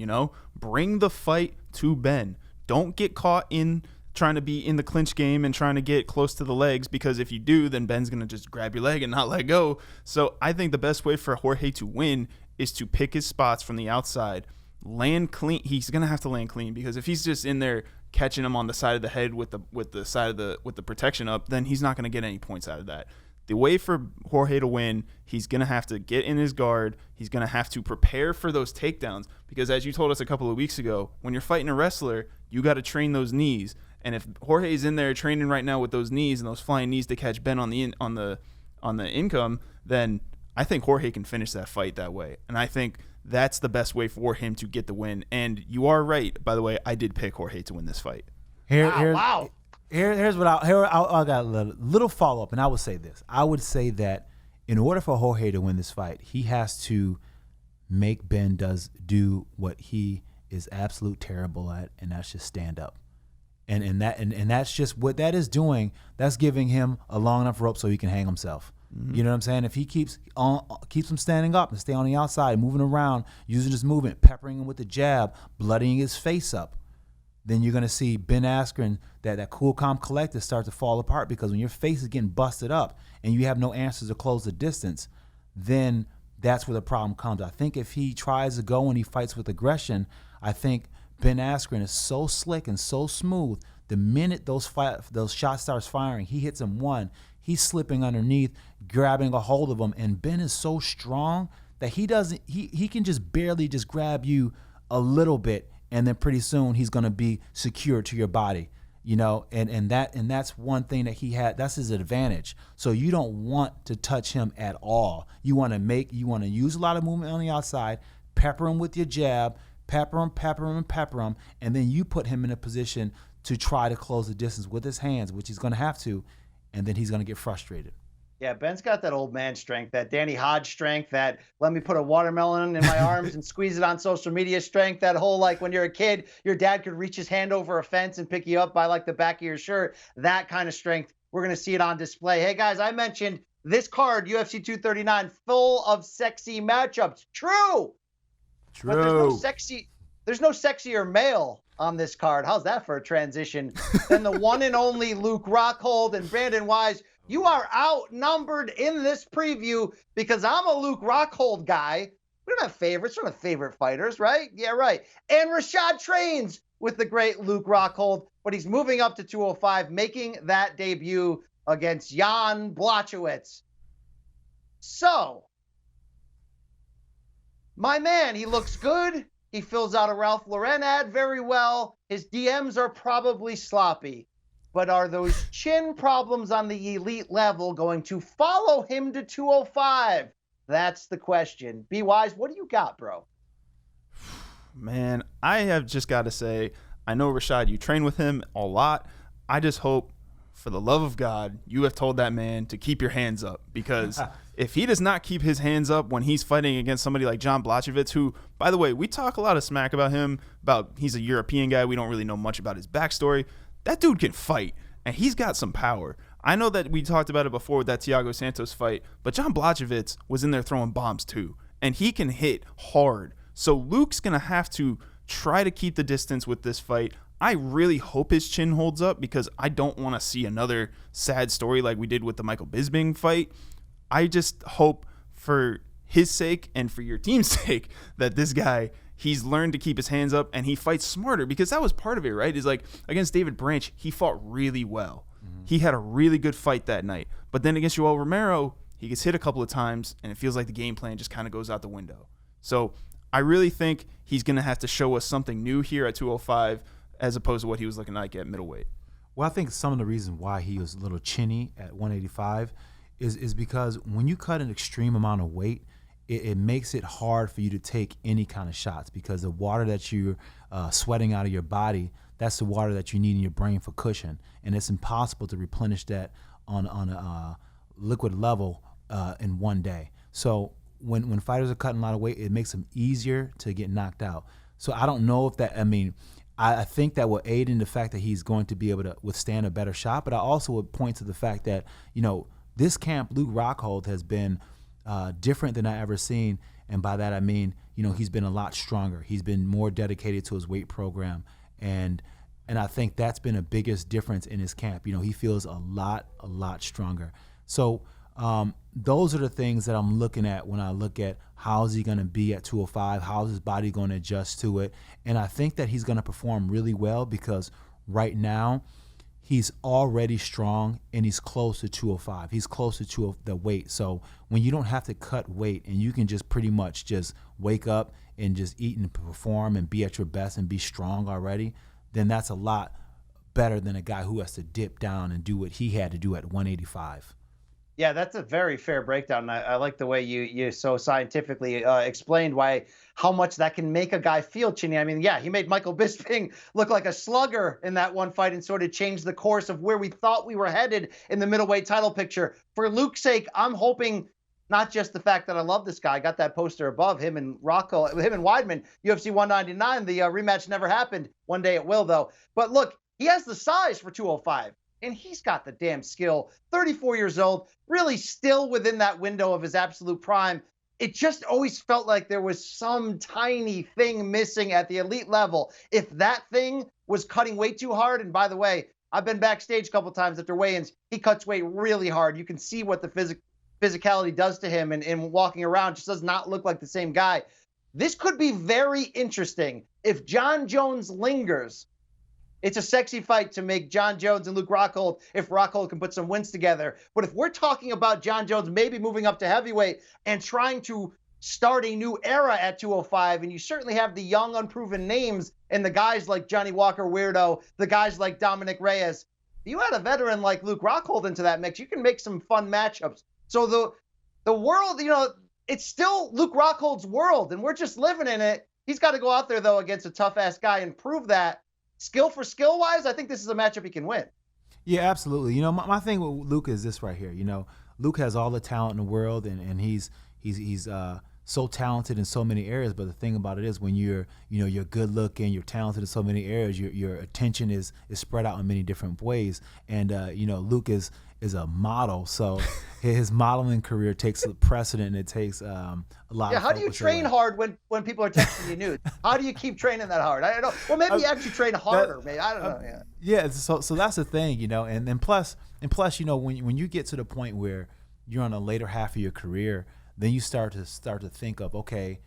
bring the fight to Ben. Don't get caught in trying to be in the clinch game and trying to get close to the legs, because if you do, then Ben's going to just grab your leg and not let go. So I think the best way for Jorge to win is to pick his spots from the outside, land clean. He's going to have to land clean, because if he's just in there catching him on the side of the head with the protection up, then he's not going to get any points out of that. The way for Jorge to win, he's going to have to get in his guard. He's going to have to prepare for those takedowns, because as you told us a couple of weeks ago, when you're fighting a wrestler, you got to train those knees. And if Jorge's in there training right now with those knees and those flying knees to catch Ben on the income, then I think Jorge can finish that fight that way. And I think that's the best way for him to get the win. And you are right, by the way, I did pick Jorge to win this fight. Wow. Here's what I got a little follow up, and I would say this. I would say that in order for Jorge to win this fight, he has to make Ben do what he is absolute terrible at, and that's just stand up. And that's just what that is doing. That's giving him a long enough rope so he can hang himself. Mm-hmm. You know what I'm saying? If he keeps him standing up and stay on the outside, moving around, using his movement, peppering him with the jab, bloodying his face up, then you're going to see Ben Askren, that cool, calm, collected, start to fall apart, because when your face is getting busted up and you have no answers to close the distance, then that's where the problem comes. I think if he tries to go and he fights with aggression, I think Ben Askren is so slick and so smooth. The minute those shots starts firing, he hits him one, he's slipping underneath, grabbing a hold of him, and Ben is so strong that he can just barely just grab you a little bit, and then pretty soon he's going to be secure to your body, and that's one thing that he had. That's his advantage. So you don't want to touch him at all. You want to use a lot of movement on the outside, pepper him with your jab, pepper him, and then you put him in a position to try to close the distance with his hands, which he's going to have to, and then he's going to get frustrated. Yeah, Ben's got that old man strength, that Danny Hodge strength, that let me put a watermelon in my arms and squeeze it on social media strength, that whole, like, when you're a kid, your dad could reach his hand over a fence and pick you up by, like, the back of your shirt. That kind of strength, we're going to see it on display. Hey, guys, I mentioned this card, UFC 239, full of sexy matchups. True. But there's no sexier male on this card. How's that for a transition? Than the one and only Luke Rockhold. And Brandon Wise, you are outnumbered in this preview, because I'm a Luke Rockhold guy. We don't have favorites. We don't have favorite fighters, right? Yeah, right. And Rashad trains with the great Luke Rockhold, but he's moving up to 205, making that debut against Blachowicz. So, my man, he looks good. He fills out a Ralph Lauren ad very well. His DMs are probably sloppy. But are those chin problems on the elite level going to follow him to 205? That's the question. Be Wise, what do you got, bro? Man, I have just got to say, I know, Rashad, you train with him a lot. I just hope, for the love of God, you have told that man to keep your hands up, because if he does not keep his hands up when he's fighting against somebody like Blachowicz, who, by the way, we talk a lot of smack about him, about he's a European guy. We don't really know much about his backstory. That dude can fight, and he's got some power. I know that we talked about it before with that Thiago Santos fight, but Blachowicz was in there throwing bombs too, and he can hit hard. So Luke's going to have to try to keep the distance with this fight. I really hope his chin holds up, because I don't want to see another sad story like we did with the Michael Bisping fight. I just hope, for his sake and for your team's sake, that this guy, he's learned to keep his hands up and he fights smarter, because that was part of it, right? Is like against David Branch, he fought really well. Mm-hmm. He had a really good fight that night. But then against Yoel Romero, he gets hit a couple of times and it feels like the game plan just kind of goes out the window. So I really think he's going to have to show us something new here at 205 as opposed to what he was looking like at middleweight. Well, I think some of the reasons why he was a little chinny at 185 is because when you cut an extreme amount of weight, it makes it hard for you to take any kind of shots, because the water that you're sweating out of your body, that's the water that you need in your brain for cushion, and it's impossible to replenish that on a liquid level in one day. So when fighters are cutting a lot of weight, it makes them easier to get knocked out. So I don't know if that, I think that will aid in the fact that he's going to be able to withstand a better shot, but I also would point to the fact that, this camp, Luke Rockhold, has been different than I ever seen. And by that I mean, he's been a lot stronger. He's been more dedicated to his weight program. And I think that's been a biggest difference in his camp. He feels a lot stronger. So those are the things that I'm looking at when I look at how is he going to be at 205, how is his body going to adjust to it. And I think that he's going to perform really well, because right now he's already strong and he's close to 205. He's closer to the weight. So when you don't have to cut weight and you can just pretty much just wake up and just eat and perform and be at your best and be strong already, then that's a lot better than a guy who has to dip down and do what he had to do at 185. Yeah, that's a very fair breakdown. I like the way you so scientifically explained how much that can make a guy feel, Chinny. He made Michael Bisping look like a slugger in that one fight and sort of changed the course of where we thought we were headed in the middleweight title picture. For Luke's sake, I'm hoping not just the fact that I love this guy. I got that poster above him and Weidman, UFC 199. The rematch never happened. One day it will, though. But look, he has the size for 205. And he's got the damn skill. 34 years old, really still within that window of his absolute prime. It just always felt like there was some tiny thing missing at the elite level. If that thing was cutting way too hard, and by the way, I've been backstage a couple times after weigh-ins, he cuts weight really hard. You can see what the physicality does to him, and walking around just does not look like the same guy. This could be very interesting if Jon Jones lingers. It's a sexy fight to make Jon Jones and Luke Rockhold if Rockhold can put some wins together. But if we're talking about Jon Jones maybe moving up to heavyweight and trying to start a new era at 205, and you certainly have the young, unproven names and the guys like Johnny Walker Weirdo, the guys like Dominic Reyes, if you add a veteran like Luke Rockhold into that mix, you can make some fun matchups. So the world, it's still Luke Rockhold's world, and we're just living in it. He's got to go out there, though, against a tough-ass guy and prove that. Skill for skill-wise, I think this is a matchup he can win. Yeah, absolutely. My thing with Luke is this right here. Luke has all the talent in the world, and he's so talented in so many areas. But the thing about it is, when you're good looking, you're talented in so many areas, your attention is spread out in many different ways. And Luke is a model, so his modeling career takes precedent, and it takes a lot. Yeah, how do you train hard when people are texting you nudes? How do you keep training that hard? I don't know. Well, maybe you actually train harder. Maybe I don't know. Yeah. So that's the thing, and plus, when you get to the point where you're on the later half of your career, then you start to think of, okay,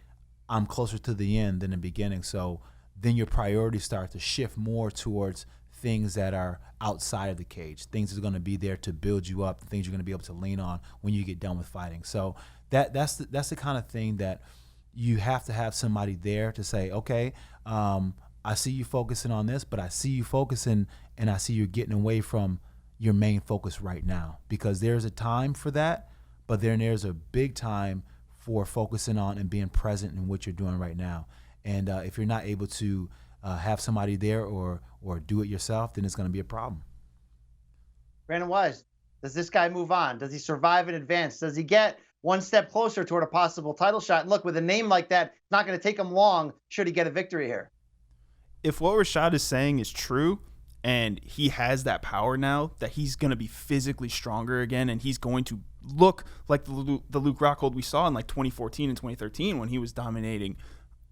I'm closer to the end than the beginning. So then your priorities start to shift more towards things that are outside of the cage, things that are going to be there to build you up, things you're going to be able to lean on when you get done with fighting. So that's the kind of thing that you have to have somebody there to say, okay, I see you focusing on this, but I see you focusing, and I see you getting away from your main focus right now, because there's a time for that, but then there's a big time for focusing on and being present in what you're doing right now. And if you're not able to have somebody there or do it yourself, then it's going to be a problem. Brandon Wise, does this guy move on? Does he survive in advance? Does he get one step closer toward a possible title shot? And look, with a name like that, it's not going to take him long should he get a victory here. If what Rashad is saying is true, and he has that power now, that he's going to be physically stronger again, and he's going to look like the Luke Rockhold we saw in like 2014 and 2013 when he was dominating,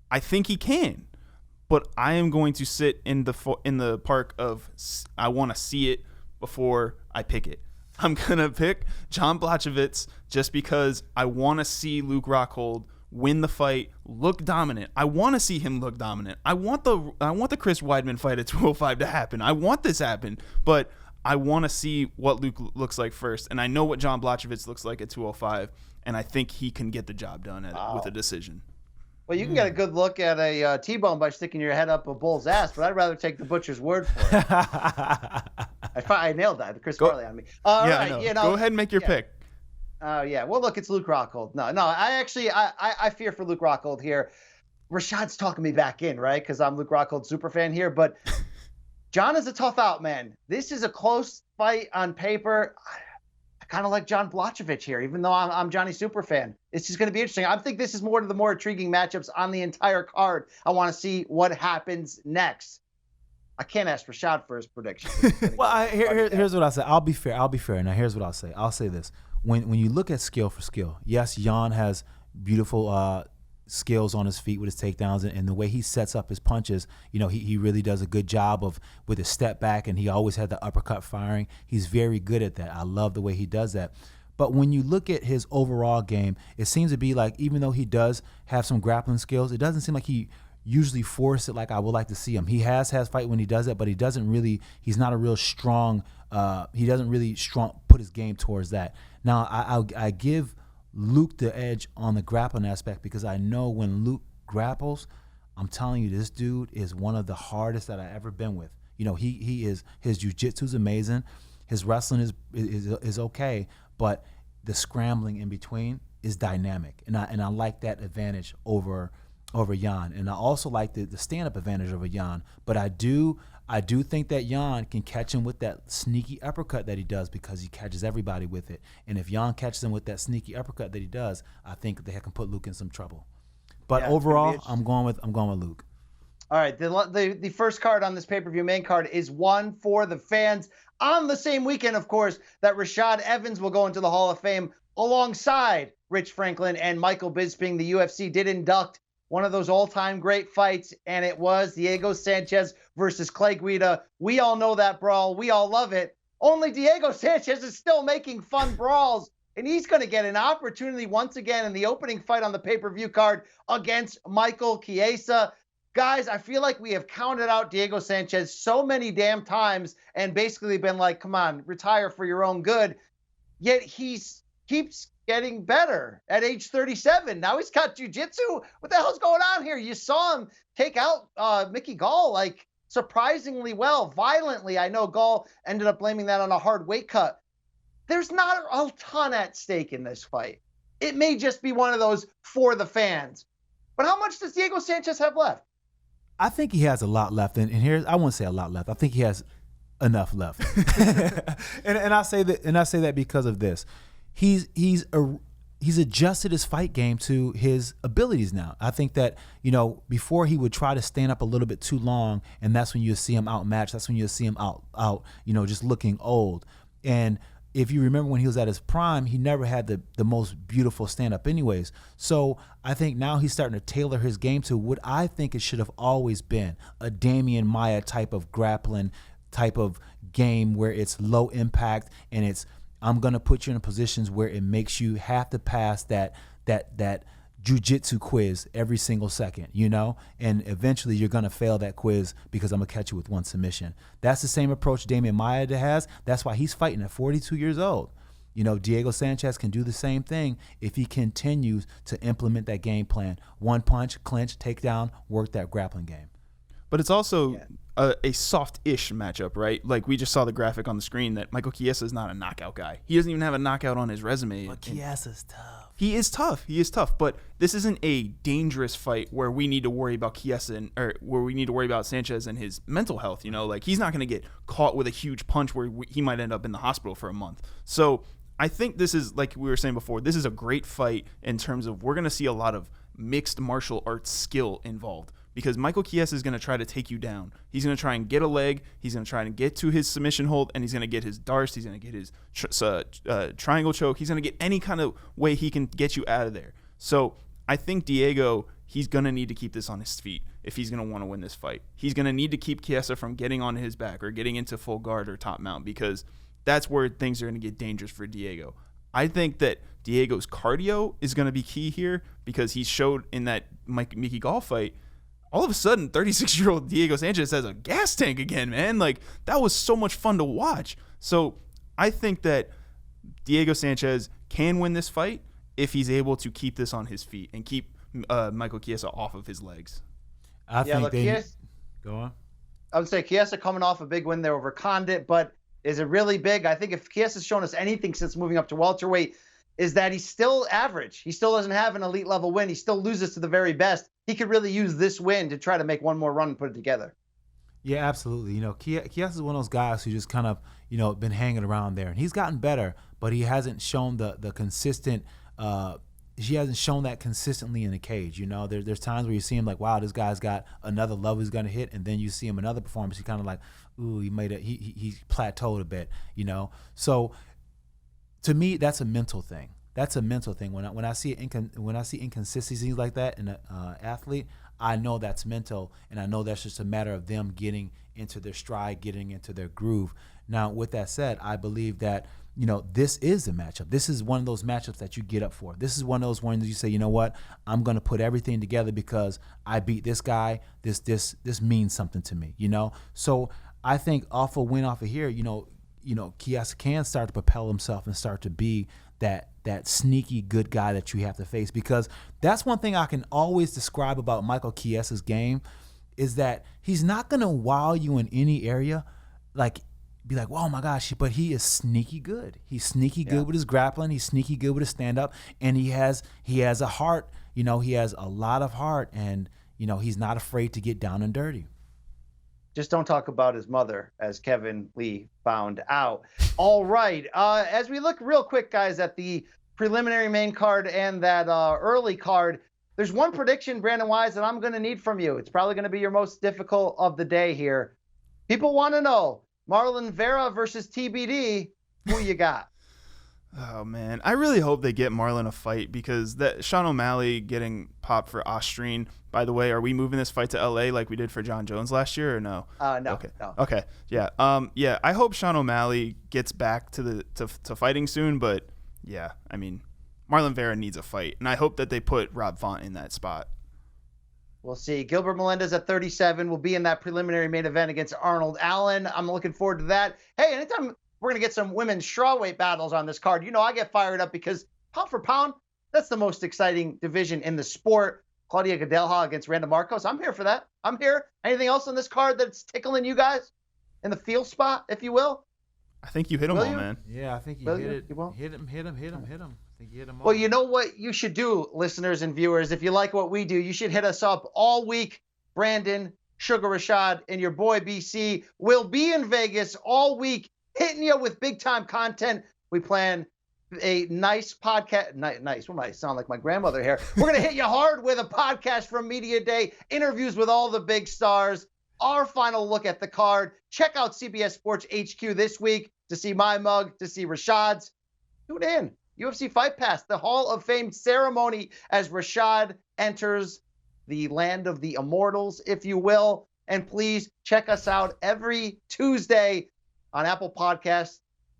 I think he can. But I am going to sit in the park of I want to see it before I pick it. I'm going to pick John Blachowicz just because I want to see Luke Rockhold win the fight, look dominant. I want to see him look dominant. I want the Chris Weidman fight at 205 to happen. I want this to happen, but I want to see what Luke looks like first. And I know what John Blachowicz looks like at 205, and I think he can get the job done with a decision. Well, you can get a good look at a T-bone by sticking your head up a bull's ass, but I'd rather take the butcher's word for it. I nailed that. Chris Farley on me. All right, Go ahead and make your pick. Oh, yeah. Well, look, it's Luke Rockhold. No, I fear for Luke Rockhold here. Rashad's talking me back in, right? Because I'm Luke Rockhold super fan here. But John is a tough out, man. This is a close fight on paper. I kind of like John Blachowicz here, even though I'm Johnny super fan. It's just going to be interesting. I think this is one of the more intriguing matchups on the entire card. I want to see what happens next. I can't ask Rashad for his prediction. Well, here's what I'll say. I'll be fair. Now, here's what I'll say. I'll say this. When you look at skill for skill, yes, Jan has beautiful skills on his feet with his takedowns and the way he sets up his punches. You know, he really does a good job with his step back, and he always had the uppercut firing. He's very good at that. I love the way he does that. But when you look at his overall game, it seems to be like, even though he does have some grappling skills, it doesn't seem like he usually force it like I would like to see him. He has fight when he does it, but he's not a real strong, he doesn't really put his game towards that. Now, I give Luke the edge on the grappling aspect because I know when Luke grapples, I'm telling you, this dude is one of the hardest that I've ever been with. You know, his jiu-jitsu is amazing. His wrestling is okay, but the scrambling in between is dynamic. And I like that advantage over Jan. And I also like the stand-up advantage over Jan. But I do think that Jan can catch him with that sneaky uppercut that he does because he catches everybody with it. And if Jan catches him with that sneaky uppercut that he does, I think they can put Luke in some trouble. But overall, I'm going with Luke. All right, the first card on this pay-per-view main card is one for the fans. On the same weekend, of course, that Rashad Evans will go into the Hall of Fame alongside Rich Franklin and Michael Bisping. The UFC did induct one of those all-time great fights, and it was Thiago Sanchez versus Clay Guida. We all know that brawl. We all love it. Only Thiago Sanchez is still making fun brawls, and he's going to get an opportunity once again in the opening fight on the pay-per-view card against Michael Chiesa. Guys, I feel like we have counted out Thiago Sanchez so many damn times and basically been like, come on, retire for your own good. Yet keeps getting better at age 37. Now he's got jiu-jitsu. What the hell's going on here? You saw him take out Mickey Gall like surprisingly well, violently. I know Gall ended up blaming that on a hard weight cut. There's not a ton at stake in this fight. It may just be one of those for the fans. But how much does Thiago Sanchez have left? I think he has a lot left. And here's, I won't say a lot left. I think he has enough left. and I say that because of this. He's adjusted his fight game to his abilities now. I think that, you know, before he would try to stand up a little bit too long, and that's when you see him outmatched. That's when you see him out, you know, just looking old. And if you remember when he was at his prime, he never had the most beautiful stand-up anyways. So I think now he's starting to tailor his game to what I think it should have always been, a Damian Maia type of grappling, type of game where it's low impact and it's, I'm going to put you in positions where it makes you have to pass that jiu-jitsu quiz every single second, you know? And eventually you're going to fail that quiz because I'm going to catch you with one submission. That's the same approach Damian Maia has. That's why he's fighting at 42 years old. You know, Thiago Sanchez can do the same thing if he continues to implement that game plan. One punch, clinch, takedown, work that grappling game. But it's also a soft-ish matchup, right? Like, we just saw the graphic on the screen that Michael Chiesa is not a knockout guy. He doesn't even have a knockout on his resume. But Chiesa's tough. He is tough. But this isn't a dangerous fight where we need to worry about Chiesa or where we need to worry about Sanchez and his mental health. You know, like, he's not going to get caught with a huge punch where he might end up in the hospital for a month. So I think this is, like we were saying before, this is a great fight in terms of we're going to see a lot of mixed martial arts skill involved. Because Michael Chiesa is going to try to take you down. He's going to try and get a leg. He's going to try and get to his submission hold, and he's going to get his darce. He's going to get his triangle choke. He's going to get any kind of way he can get you out of there. So I think Thiago, he's going to need to keep this on his feet if he's going to want to win this fight. He's going to need to keep Chiesa from getting on his back or getting into full guard or top mount because that's where things are going to get dangerous for Thiago. I think that Diego's cardio is going to be key here because he showed in that Mickey Gall fight, all of a sudden, 36-year-old Thiago Sanchez has a gas tank again, man. Like, that was so much fun to watch. So I think that Thiago Sanchez can win this fight if he's able to keep this on his feet and keep Michael Chiesa off of his legs. Go on. I would say Chiesa coming off a big win there over Condit, but is it really big? I think if Chiesa's shown us anything since moving up to welterweight, is that he's still average. He still doesn't have an elite level win. He still loses to the very best. He could really use this win to try to make one more run and put it together. Yeah, absolutely. Chiesa is one of those guys who just kind of, been hanging around there. And he's gotten better, but he hasn't shown the consistent he hasn't shown that consistently in the cage. There's times where you see him like, wow, this guy's got another level he's going to hit, and then you see him another performance, you kind of like, ooh, he plateaued a bit, So to me, that's a mental thing. That's a mental thing. When I see inconsistencies like that in an athlete, I know that's mental, and I know that's just a matter of them getting into their stride, getting into their groove. Now, with that said, I believe that this is a matchup. This is one of those matchups that you get up for. This is one of those ones you say, you know what, I'm going to put everything together because I beat this guy. This means something to me. So I think off a win off of here, Chiesa can start to propel himself and start to be that sneaky good guy that you have to face, because that's one thing I can always describe about Michael Chiesa's game is that he's not going to wow you in any area, be like, oh my gosh, but he is sneaky good. He's sneaky good with his grappling. He's sneaky good with his stand-up, and he has a heart. He has a lot of heart, and he's not afraid to get down and dirty. Just don't talk about his mother, as Kevin Lee found out. All right. As we look real quick, guys, at the preliminary main card and that early card, there's one prediction, Brandon Wise, that I'm going to need from you. It's probably going to be your most difficult of the day here. People want to know, Marlon Vera versus TBD, who you got? Oh, man. I really hope they get Marlon a fight, because that Sean O'Malley getting popped for Askren. By the way, are we moving this fight to LA like we did for John Jones last year, or no? No. Okay. No. Okay. Yeah. Yeah. I hope Sean O'Malley gets back to fighting soon, but yeah, I mean, Marlon Vera needs a fight, and I hope that they put Rob Font in that spot. We'll see. Gilbert Melendez at 37 will be in that preliminary main event against Arnold Allen. I'm looking forward to that. Hey, anytime we're going to get some women's strawweight battles on this card, I get fired up, because pound for pound, that's the most exciting division in the sport. Claudia Gadelha against Randa Marcos. I'm here for that. I'm here. Anything else on this card that's tickling you guys in the field spot, if you will? I think you hit them all, man. Yeah, I think you hit it. Hit him. I think you hit them all. Well, you know what you should do, listeners and viewers? If you like what we do, you should hit us up all week. Brandon, Suga Rashad, and your boy BC will be in Vegas all week, hitting you with big-time content. We plan a nice podcast. Nice. What might sound like my grandmother here? We're going to hit you hard with a podcast from Media Day, interviews with all the big stars, our final look at the card. Check out CBS Sports HQ this week to see my mug, to see Rashad's. Tune in. UFC Fight Pass, the Hall of Fame ceremony as Rashad enters the land of the immortals, if you will. And please check us out every Tuesday on Apple Podcasts,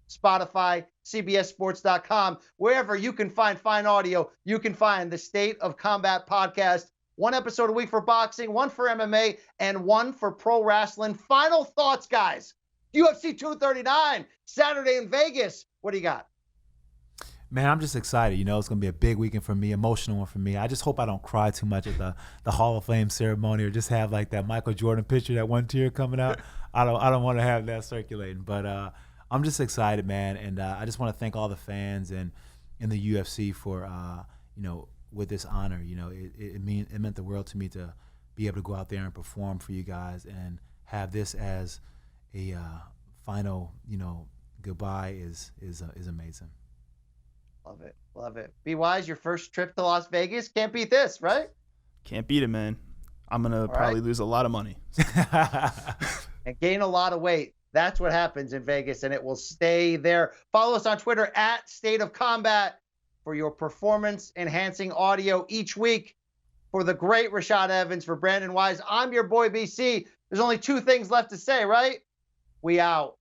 Spotify, CBSSports.com. Wherever you can find fine audio, you can find the State of Combat podcast. One episode a week for boxing, one for MMA, and one for pro wrestling. Final thoughts, guys. UFC 239, Saturday in Vegas. What do you got? Man, I'm just excited. It's going to be a big weekend for me, emotional one for me. I just hope I don't cry too much at the Hall of Fame ceremony, or just have like that Michael Jordan picture, that one tear coming out. I don't want to have that circulating. But I'm just excited, man, and I just want to thank all the fans and in the UFC for with this honor. It meant the world to me to be able to go out there and perform for you guys, and have this as a final goodbye is amazing. Love it. Be Wise, your first trip to Las Vegas. Can't beat this, right? Can't beat it, man. I'm going to probably lose a lot of money. And gain a lot of weight. That's what happens in Vegas, and it will stay there. Follow us on Twitter at State of Combat for your performance-enhancing audio each week. For the great Rashad Evans, for Brandon Wise, I'm your boy BC. There's only two things left to say, right? We out.